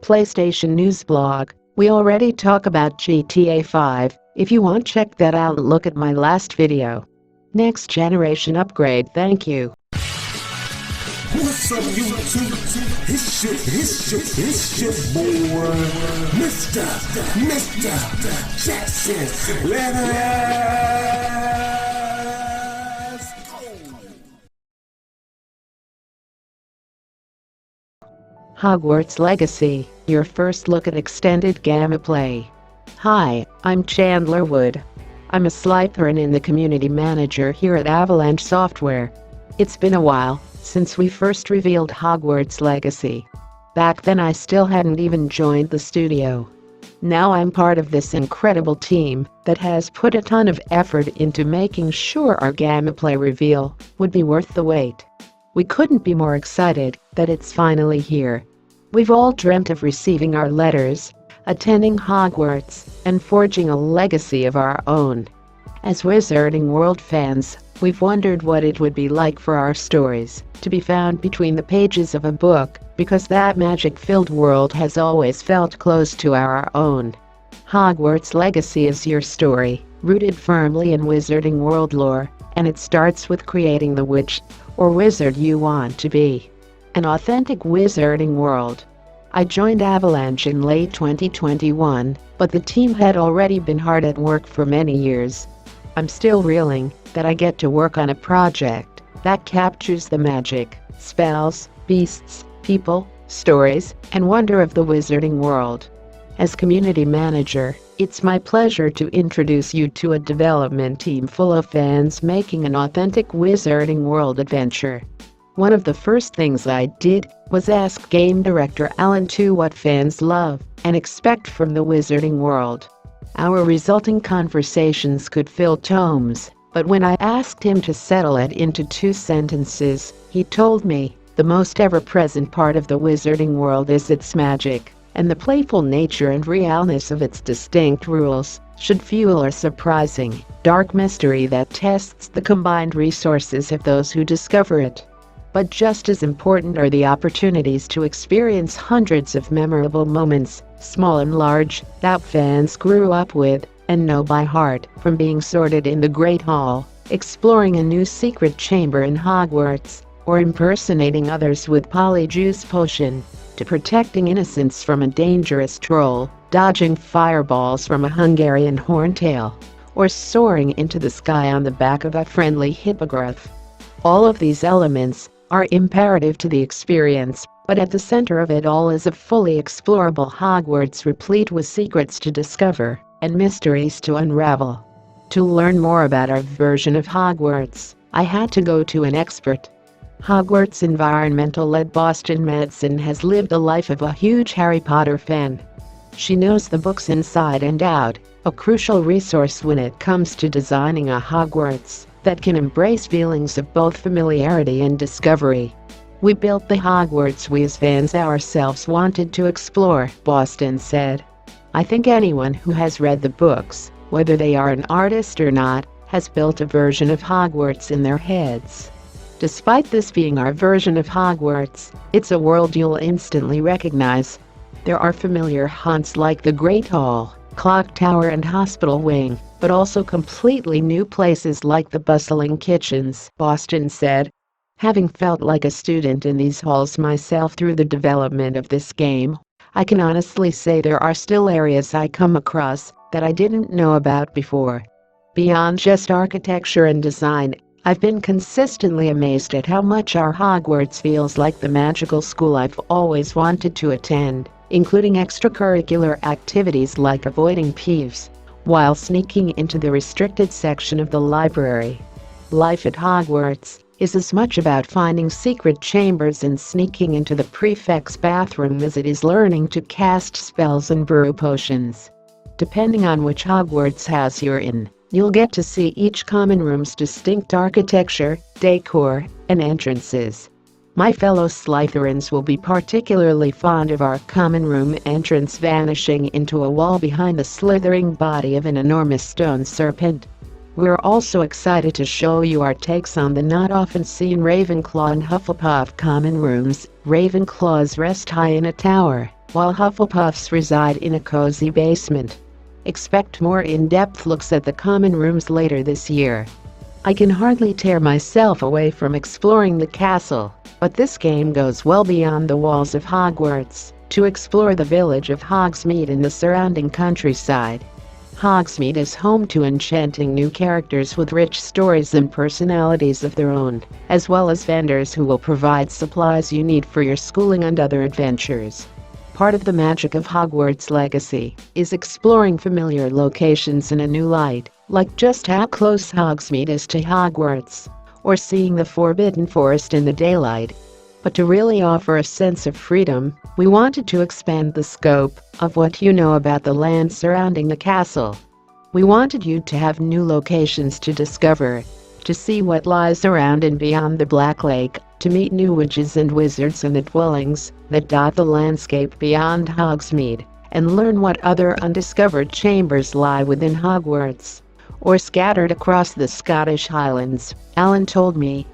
PlayStation News Blog. We already talk about GTA 5. If you want, check that out and look at my last video. Next generation upgrade, thank you. What's up, YouTube? It's your boy, Mr. Jackson. Let's go. Hogwarts Legacy, your first look at extended gameplay. Hi, I'm Chandler Wood. I'm a Slytherin and the community manager here at Avalanche Software. It's been a while since we first revealed Hogwarts Legacy. Back then I still hadn't even joined the studio. Now I'm part of this incredible team that has put a ton of effort into making sure our gameplay reveal would be worth the wait. We couldn't be more excited that it's finally here. We've all dreamt of receiving our letters, attending Hogwarts, and forging a legacy of our own. As Wizarding World fans, we've wondered what it would be like for our stories to be found between the pages of a book, because that magic-filled world has always felt close to our own. Hogwarts Legacy is your story, rooted firmly in Wizarding World lore, and it starts with creating the witch or wizard you want to be. An authentic Wizarding World. I joined Avalanche in late 2021, but the team had already been hard at work for many years. I'm still reeling that I get to work on a project that captures the magic, spells, beasts, people, stories, and wonder of the Wizarding World. As community manager, it's my pleasure to introduce you to a development team full of fans making an authentic Wizarding World adventure. One of the first things I did was ask game director Alan to what fans love and expect from the Wizarding World. Our resulting conversations could fill tomes, but when I asked him to settle it into 2 sentences, he told me, the most ever-present part of the Wizarding World is its magic, and the playful nature and realness of its distinct rules should fuel a surprising, dark mystery that tests the combined resources of those who discover it. But just as important are the opportunities to experience hundreds of memorable moments, small and large, that fans grew up with and know by heart, from being sorted in the Great Hall, exploring a new secret chamber in Hogwarts, or impersonating others with Polyjuice Potion, to protecting innocents from a dangerous troll, dodging fireballs from a Hungarian horntail, or soaring into the sky on the back of a friendly hippogriff. All of these elements are imperative to the experience, but at the center of it all is a fully explorable Hogwarts replete with secrets to discover and mysteries to unravel. To learn more about our version of Hogwarts, I had to go to an expert. Hogwarts environmental-led Boston Madsen has lived a life of a huge Harry Potter fan. She knows the books inside and out, a crucial resource when it comes to designing a Hogwarts that can embrace feelings of both familiarity and discovery. We built the Hogwarts we as fans ourselves wanted to explore, Boston said. I think anyone who has read the books, whether they are an artist or not, has built a version of Hogwarts in their heads. Despite this being our version of Hogwarts, it's a world you'll instantly recognize. There are familiar haunts like the Great Hall, Clock Tower and Hospital Wing, but also completely new places like the bustling kitchens, Boston said. Having felt like a student in these halls myself through the development of this game, I can honestly say there are still areas I come across that I didn't know about before. Beyond just architecture and design, I've been consistently amazed at how much our Hogwarts feels like the magical school I've always wanted to attend, including extracurricular activities like avoiding peeves while sneaking into the restricted section of the library. Life at Hogwarts is as much about finding secret chambers and sneaking into the prefect's bathroom as it is learning to cast spells and brew potions. Depending on which Hogwarts house you're in, you'll get to see each common room's distinct architecture, decor, and entrances. My fellow Slytherins will be particularly fond of our common room entrance vanishing into a wall behind the slithering body of an enormous stone serpent. We're also excited to show you our takes on the not often seen Ravenclaw and Hufflepuff common rooms. Ravenclaws rest high in a tower, while Hufflepuffs reside in a cozy basement. Expect more in-depth looks at the common rooms later this year. I can hardly tear myself away from exploring the castle, but this game goes well beyond the walls of Hogwarts to explore the village of Hogsmeade and the surrounding countryside. Hogsmeade is home to enchanting new characters with rich stories and personalities of their own, as well as vendors who will provide supplies you need for your schooling and other adventures. Part of the magic of Hogwarts Legacy is exploring familiar locations in a new light, like just how close Hogsmeade is to Hogwarts, or seeing the Forbidden Forest in the daylight. But to really offer a sense of freedom, we wanted to expand the scope of what you know about the land surrounding the castle. We wanted you to have new locations to discover, to see what lies around and beyond the Black Lake, to meet new witches and wizards in the dwellings that dot the landscape beyond Hogsmeade, and learn what other undiscovered chambers lie within Hogwarts, or scattered across the Scottish Highlands, Alan told me.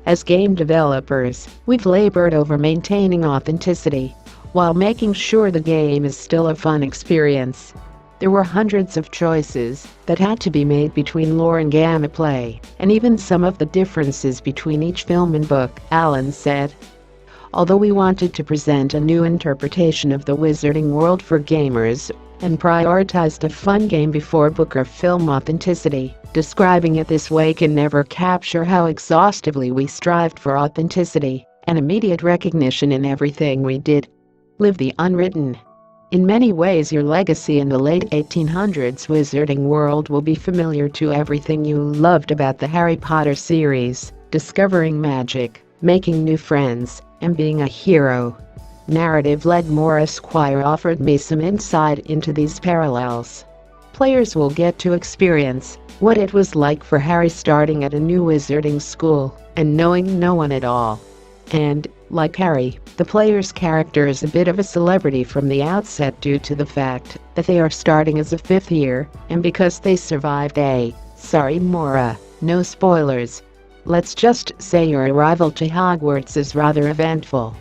As game developers, we've labored over maintaining authenticity, while making sure the game is still a fun experience. There were hundreds of choices that had to be made between lore and gameplay, and even some of the differences between each film and book, Alan said. Although we wanted to present a new interpretation of the wizarding world for gamers, and prioritized a fun game before book or film authenticity, describing it this way can never capture how exhaustively we strived for authenticity and immediate recognition in everything we did. Live the unwritten. In many ways, your legacy in the late 1800s wizarding world will be familiar to everything you loved about the Harry Potter series, discovering magic, making new friends, and being a hero. Narrative-led Moore Esquire offered me some insight into these parallels. Players will get to experience what it was like for Harry starting at a new wizarding school and knowing no one at all. And, like Harry, the player's character is a bit of a celebrity from the outset due to the fact that they are starting as a fifth year, and because they survived sorry Maura, no spoilers. Let's just say your arrival to Hogwarts is rather eventful.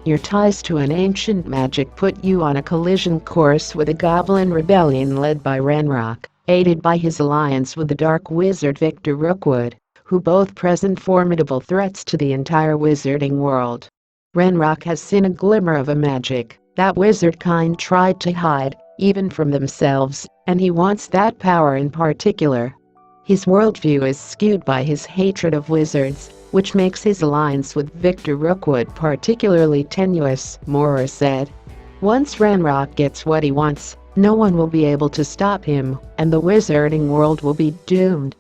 Your ties to an ancient magic put you on a collision course with a goblin rebellion led by Ranrock, aided by his alliance with the dark wizard Victor Rookwood, who both present formidable threats to the entire wizarding world. Ranrock has seen a glimmer of a magic that wizard kind tried to hide, even from themselves, and he wants that power in particular. His worldview is skewed by his hatred of wizards, which makes his alliance with Victor Rookwood particularly tenuous, Moore said. Once Ranrock gets what he wants, no one will be able to stop him, and the wizarding world will be doomed.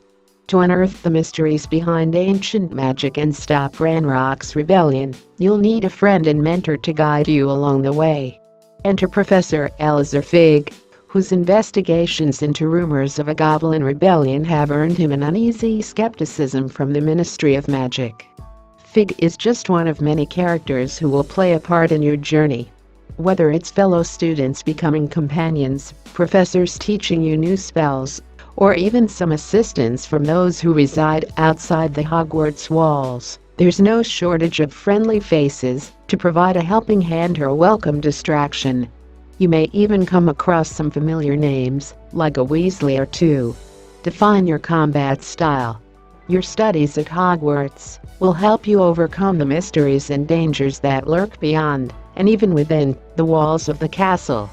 To unearth the mysteries behind ancient magic and stop Ranrock's rebellion, you'll need a friend and mentor to guide you along the way. Enter Professor Elazar Fig, whose investigations into rumors of a goblin rebellion have earned him an uneasy skepticism from the Ministry of Magic. Fig is just one of many characters who will play a part in your journey. Whether it's fellow students becoming companions, professors teaching you new spells, or even some assistance from those who reside outside the Hogwarts walls, there's no shortage of friendly faces to provide a helping hand or a welcome distraction. You may even come across some familiar names, like a Weasley or two. Define your combat style. Your studies at Hogwarts will help you overcome the mysteries and dangers that lurk beyond, and even within, the walls of the castle.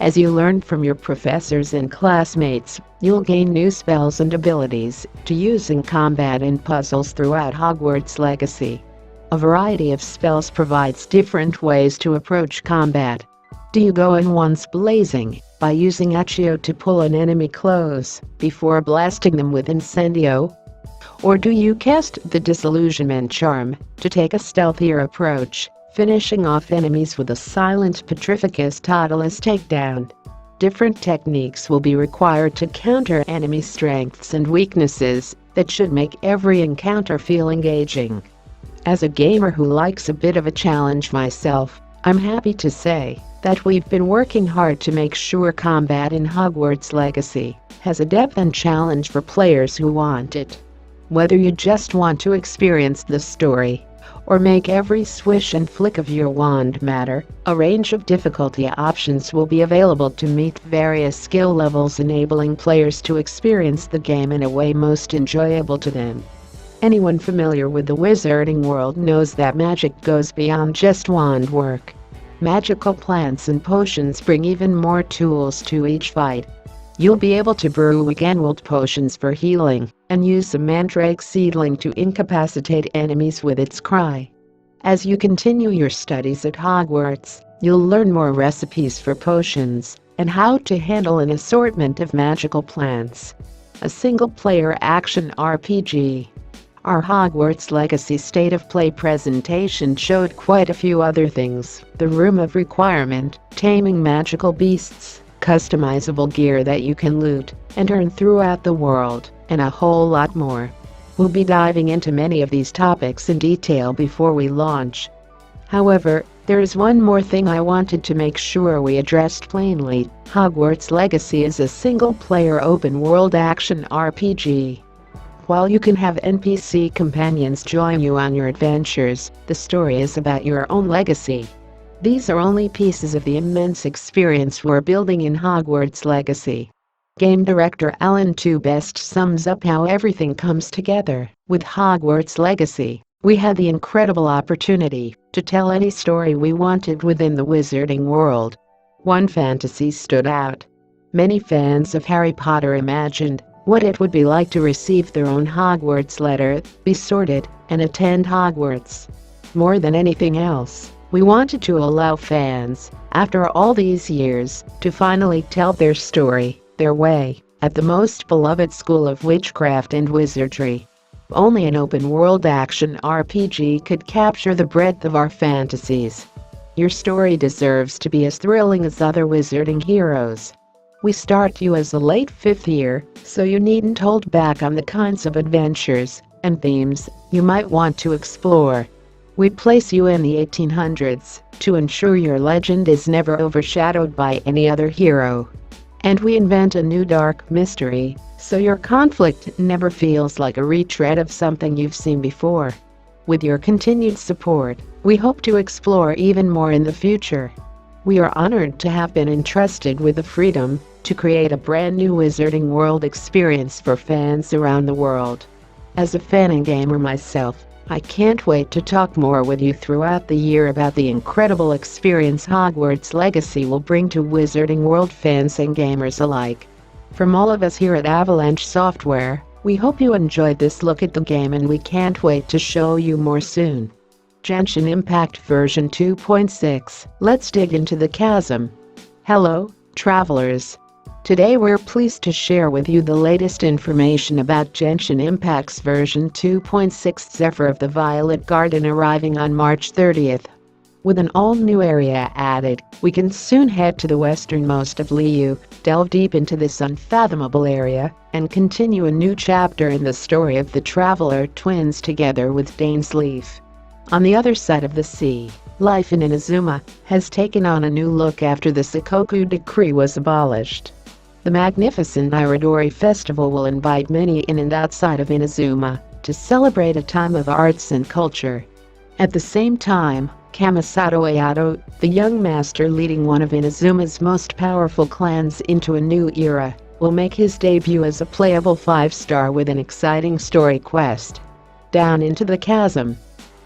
As you learn from your professors and classmates, you'll gain new spells and abilities to use in combat and puzzles throughout Hogwarts Legacy. A variety of spells provides different ways to approach combat. Do you go in once blazing, by using Accio to pull an enemy close, before blasting them with Incendio? Or do you cast the Disillusionment Charm, to take a stealthier approach, finishing off enemies with a silent Petrificus Totalis takedown? Different techniques will be required to counter enemy strengths and weaknesses that should make every encounter feel engaging. As a gamer who likes a bit of a challenge myself, I'm happy to say that we've been working hard to make sure combat in Hogwarts Legacy has a depth and challenge for players who want it. Whether you just want to experience the story or make every swish and flick of your wand matter, a range of difficulty options will be available to meet various skill levels, enabling players to experience the game in a way most enjoyable to them. Anyone familiar with the wizarding world knows that magic goes beyond just wand work. Magical plants and potions bring even more tools to each fight. You'll be able to brew Emerald potions for healing and use a mandrake seedling to incapacitate enemies with its cry. As you continue your studies at Hogwarts, you'll learn more recipes for potions and how to handle an assortment of magical plants. A single-player action RPG. Our Hogwarts Legacy State of Play presentation showed quite a few other things: the Room of Requirement, taming magical beasts, customizable gear that you can loot and earn throughout the world, and a whole lot more. We'll be diving into many of these topics in detail before we launch. However, there is one more thing I wanted to make sure we addressed plainly. Hogwarts Legacy is a single-player open-world action RPG. While you can have NPC companions join you on your adventures, the story is about your own legacy. These are only pieces of the immense experience we're building in Hogwarts Legacy. Game director Alan Two best sums up how everything comes together. With Hogwarts Legacy, we had the incredible opportunity to tell any story we wanted within the wizarding world. One fantasy stood out. Many fans of Harry Potter imagined what it would be like to receive their own Hogwarts letter, be sorted, and attend Hogwarts. More than anything else, we wanted to allow fans, after all these years, to finally tell their story, their way, at the most beloved school of witchcraft and wizardry. Only an open-world action RPG could capture the breadth of our fantasies. Your story deserves to be as thrilling as other wizarding heroes. We start you as a late fifth year, so you needn't hold back on the kinds of adventures and themes you might want to explore. We place you in the 1800s to ensure your legend is never overshadowed by any other hero. And we invent a new dark mystery, so your conflict never feels like a retread of something you've seen before. With your continued support, we hope to explore even more in the future. We are honored to have been entrusted with the freedom to create a brand new wizarding world experience for fans around the world. As a fan and gamer myself, I can't wait to talk more with you throughout the year about the incredible experience Hogwarts Legacy will bring to wizarding world fans and gamers alike. From all of us here at Avalanche Software, we hope you enjoyed this look at the game, and we can't wait to show you more soon. Genshin Impact version 2.6. Let's dig into the chasm. Hello, travelers. Today we're pleased to share with you the latest information about Genshin Impact's version 2.6 Zephyr of the Violet Garden arriving on March 30th. With an all-new area added, we can soon head to the westernmost of Liu, delve deep into this unfathomable area, and continue a new chapter in the story of the Traveler twins together with Dainsleif. On the other side of the sea, life in Inazuma has taken on a new look after the Sakoku Decree was abolished. The magnificent Irodori Festival will invite many in and outside of Inazuma to celebrate a time of arts and culture. At the same time, Kamisato Ayato, the young master leading one of Inazuma's most powerful clans into a new era, will make his debut as a playable 5-star with an exciting story quest. Down into the Chasm.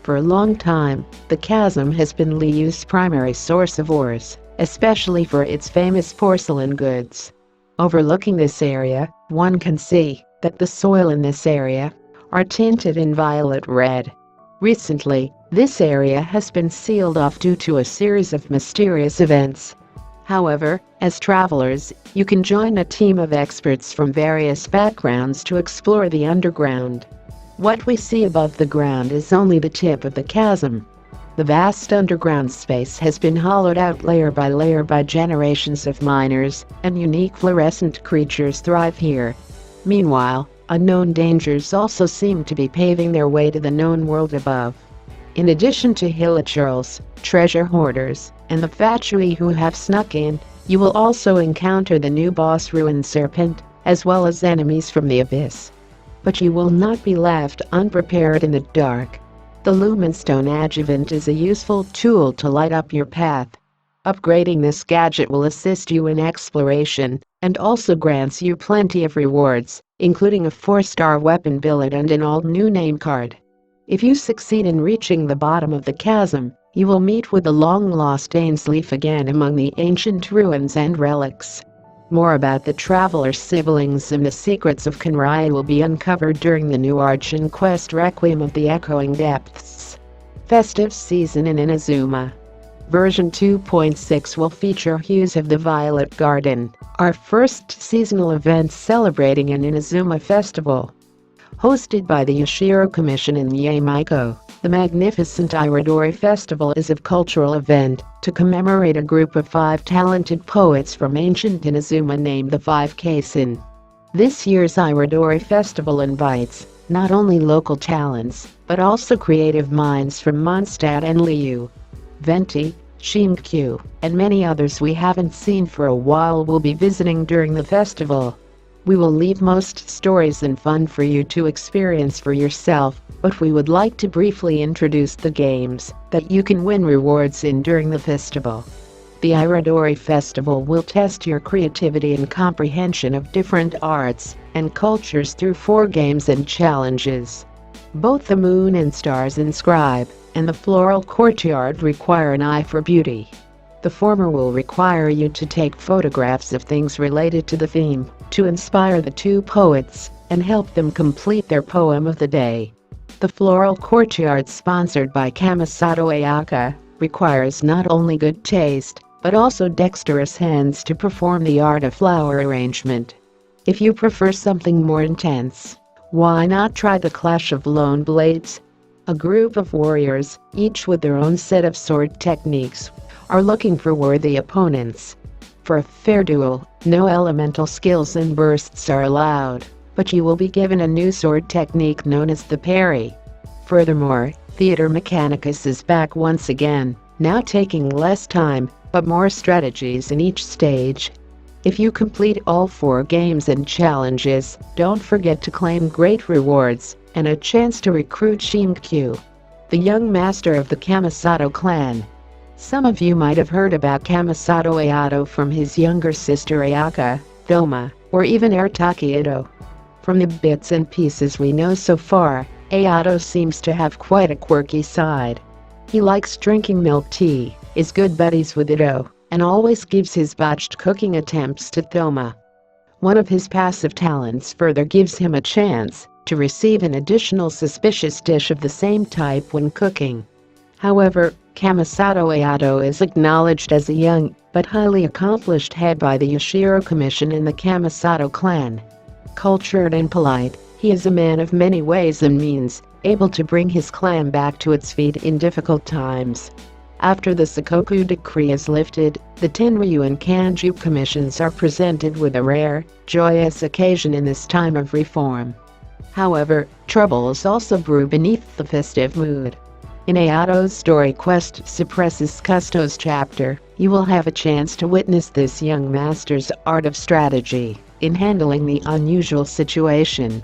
For a long time, the Chasm has been Liu's primary source of ores, especially for its famous porcelain goods. Overlooking this area, one can see that the soil in this area are tinted in violet red. Recently, this area has been sealed off due to a series of mysterious events. However, as travelers, you can join a team of experts from various backgrounds to explore the underground. What we see above the ground is only the tip of the chasm. The vast underground space has been hollowed out layer by layer by generations of miners, and unique fluorescent creatures thrive here. Meanwhile, unknown dangers also seem to be paving their way to the known world above. In addition to hillachurls, treasure hoarders, and the Fatui who have snuck in, you will also encounter the new boss Ruined Serpent, as well as enemies from the Abyss. But you will not be left unprepared in the dark. The Lumenstone Adjuvant is a useful tool to light up your path. Upgrading this gadget will assist you in exploration, and also grants you plenty of rewards, including a 4-star weapon billet and an all-new name card. If you succeed in reaching the bottom of the chasm, you will meet with the long-lost Ainsleaf again among the ancient ruins and relics. More about the Traveler's siblings and the secrets of Kenrai will be uncovered during the new Argent Quest Requiem of the Echoing Depths. Festive Season in Inazuma. Version 2.6 will feature Hues of the Violet Garden, our first seasonal event celebrating an Inazuma festival. Hosted by the Yoshiro Commission in Yamaiko, the magnificent Irodori Festival is a cultural event to commemorate a group of 5 talented poets from ancient Inazuma named the 5 Keisin. This year's Irodori Festival invites not only local talents, but also creative minds from Mondstadt and Liu. Venti, Shingkyu, and many others we haven't seen for a while will be visiting during the festival. We will leave most stories and fun for you to experience for yourself, but we would like to briefly introduce the games that you can win rewards in during the festival. The Irodori Festival will test your creativity and comprehension of different arts and cultures through 4 games and challenges. Both the Moon and Stars Inscribe and the Floral Courtyard require an eye for beauty. The former will require you to take photographs of things related to the theme to inspire the 2 poets and help them complete their poem of the day. The Floral Courtyard, sponsored by Kamisato Ayaka, requires not only good taste, but also dexterous hands to perform the art of flower arrangement. If you prefer something more intense, why not try the Clash of Lone Blades? A group of warriors, each with their own set of sword techniques, are looking for worthy opponents. For a fair duel, no elemental skills and bursts are allowed, but you will be given a new sword technique known as the parry. Furthermore, Theater Mechanicus is back once again, now taking less time, but more strategies in each stage. If you complete all 4 games and challenges, don't forget to claim great rewards and a chance to recruit Shingkyu, the young master of the Kamisato clan. Some of you might have heard about Kamisato Ayato from his younger sister Ayaka, Doma, or even Arataki Ito. From the bits and pieces we know so far, Ayato seems to have quite a quirky side. He likes drinking milk tea, is good buddies with Ito, and always gives his botched cooking attempts to Thoma. One of his passive talents further gives him a chance to receive an additional suspicious dish of the same type when cooking. However, Kamisato Ayato is acknowledged as a young but highly accomplished head by the Yoshiro Commission in the Kamisato clan. Cultured and polite, he is a man of many ways and means, able to bring his clan back to its feet in difficult times. After the Sakoku decree is lifted, the Tenryu and Kanju commissions are presented with a rare, joyous occasion in this time of reform. However, troubles also brew beneath the festive mood. In Ayato's story quest Suppresses Custos chapter, you will have a chance to witness this young master's art of strategy in handling the unusual situation.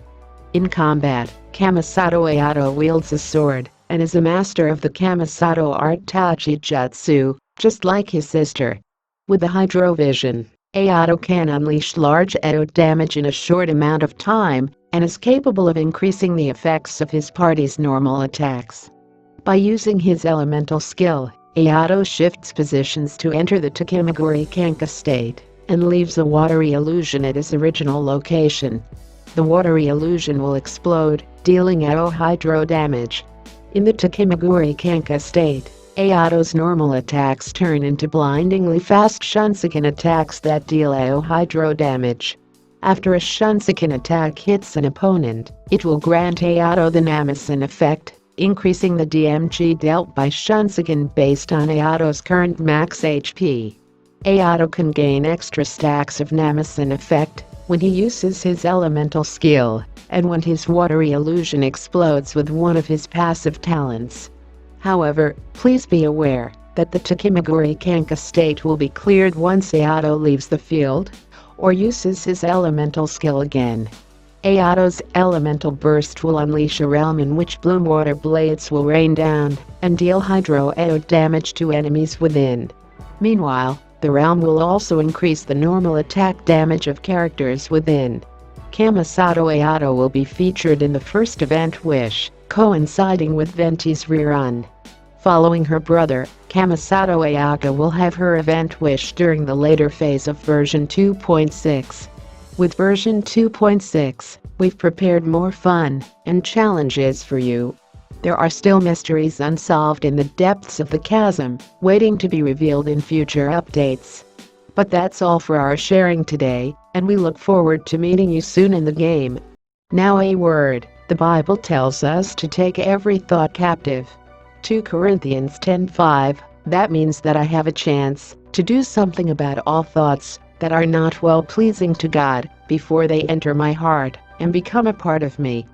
In combat, Kamisato Ayato wields a sword and is a master of the Kamisato art Tachi Jutsu, just like his sister. With the Hydrovision, Ayato can unleash large Edo damage in a short amount of time and is capable of increasing the effects of his party's normal attacks. By using his elemental skill, Ayato shifts positions to enter the Takemaguri Kanka state and leaves a watery illusion at his original location. The watery illusion will explode, dealing Edo hydro damage. In the Takemaguri Kanka state, Ayato's normal attacks turn into blindingly fast Shunsuken attacks that deal Edo hydro damage. After a Shunsuken attack hits an opponent, it will grant Ayato the Namisen effect, increasing the DMG dealt by Shunsuken based on Ayato's current max HP. Ayato can gain extra stacks of Namisen effect when he uses his elemental skill, and when his watery illusion explodes with one of his passive talents. However, please be aware that the Takimaguri Kanka state will be cleared once Ayato leaves the field or uses his elemental skill again. Ayato's elemental burst will unleash a realm in which bloom water blades will rain down and deal hydro-AO damage to enemies within. Meanwhile, the realm will also increase the normal attack damage of characters within. Kamisato Ayato will be featured in the first event Wish, coinciding with Venti's rerun. Following her brother, Kamisato Ayaka will have her event Wish during the later phase of version 2.6. With version 2.6, we've prepared more fun and challenges for you. There are still mysteries unsolved in the depths of the chasm, waiting to be revealed in future updates. But that's all for our sharing today, and we look forward to meeting you soon in the game. Now a word, the Bible tells us to take every thought captive. 2 Corinthians 10:5, that means that I have a chance to do something about all thoughts that are not well-pleasing to God before they enter my heart and become a part of me.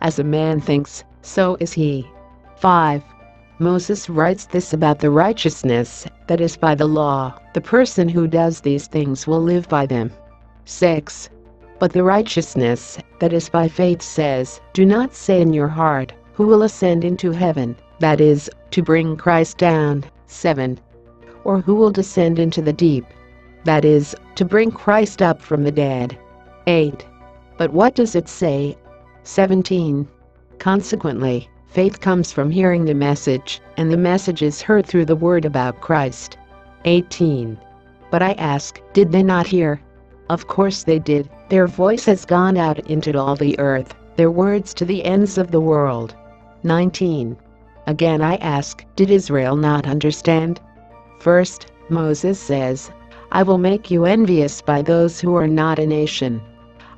As a man thinks, so is he. 5. Moses writes this about the righteousness that is by the law. The person who does these things will live by them. 6. But the righteousness that is by faith says, do not say in your heart, who will ascend into heaven, that is, to bring Christ down. 7. Or who will descend into the deep, that is, to bring Christ up from the dead. 8. But what does it say? 17. Consequently, faith comes from hearing the message, and the message is heard through the word about Christ. 18. But I ask, did they not hear? Of course they did. Their voice has gone out into all the earth, their words to the ends of the world. 19. Again I ask, did Israel not understand? First, Moses says, I will make you envious by those who are not a nation.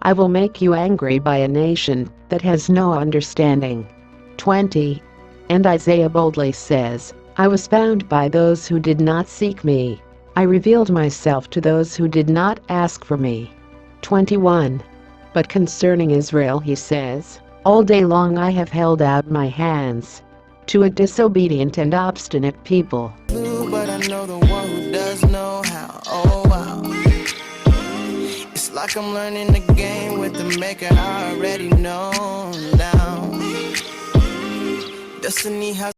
I will make you angry by a nation that has no understanding. 20. And Isaiah boldly says, I was found by those who did not seek me. I revealed myself to those who did not ask for me. 21. But concerning Israel he says, all day long I have held out my hands to a disobedient and obstinate people. But I know the one who does know how. Oh wow. It's like I'm learning the game with the maker I already know now. Destiny has